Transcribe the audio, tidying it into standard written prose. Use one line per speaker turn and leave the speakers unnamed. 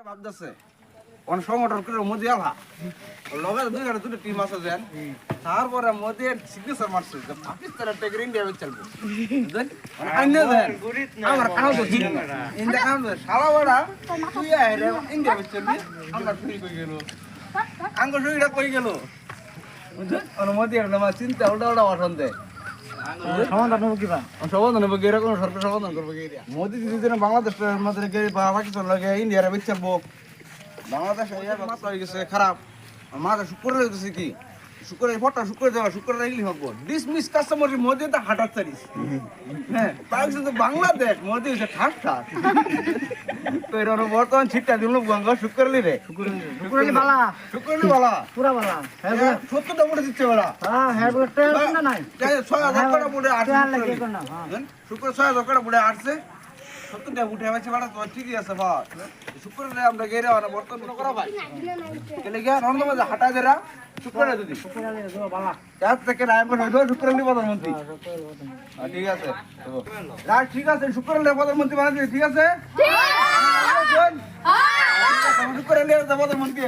ভাবতেছে অনেক সংগঠন করে মোদি আলা লগে দুই ঘাটে দুটো টিম আছে যেন তারপরে মোদি সিগনেচার মারছে যে পাকিস্তানের টেকের ইন্ডিয়া বেচ চলবো আমার কাউ তো ঠিক ইন্ডিয়া কাম সারা বড়া তুই আরে ইন্ডিয়া বেচ চলবি আমরা ফ্রি কই গেল আঙ্গ সুইটা কই গেল মোদি আর নামা চিন্তা উল্টা উল্টা ভাষণ দেয়
সমাধান হবে কিবা
সমাধান হবে গেরা কোন সরকার সমাধান করবে গেরা মোদি দিদি বাংলাদেশের মধ্যে গেরে পাকিস্তান লাগে ইন্ডিয়ার বেচ চলবো বাংলাদেশ মাত্রা হয়ে গেছে খারাপ মাথা শুক্র হয়ে কি শুক্রের ফটা শুক্র দেওয়া শুক্র রাখলি হবো ডিসমিস কাস্টমার মোদি তো হাঁটার চারিস হ্যাঁ পাকিস্তান তো বাংলাদেশ মোদি হচ্ছে ঠাস ঠাস তো এর বর্তমান ছিটটা দিল গঙ্গা শুক্রলি রে
শুকুরলি বালা
শুক্রলি বলা
পুরা বালা
হ্যাঁ 70টা পড়ে দিচ্ছে বলা
হ্যাঁ হ্যাঁ টেল না নাই
6000 টাকা পড়ে আসছে
টেল লাগে কোন না হ্যাঁ
শুক্র 6000 টাকা পড়ে আসছে 70টা উঠে আছে বাড়া তো ঠিকই আছে বা শুক্রলে আমরা গেরে আর বর্তমান করা ভাই কেলে গিয়া রন্দবাজে হাঁটা দেরা শুক্রলে যদি
শুকুরলি দো বালা
চার থেকে রায় করে হইলো শুক্রলি প্রধানমন্ত্রী ঠিক আছে রাজ ঠিক আছে শুক্রলে প্রধানমন্ত্রী বানাই দিই ঠিক আছে ঠিক আছে শুক্রলে প্রধানমন্ত্রী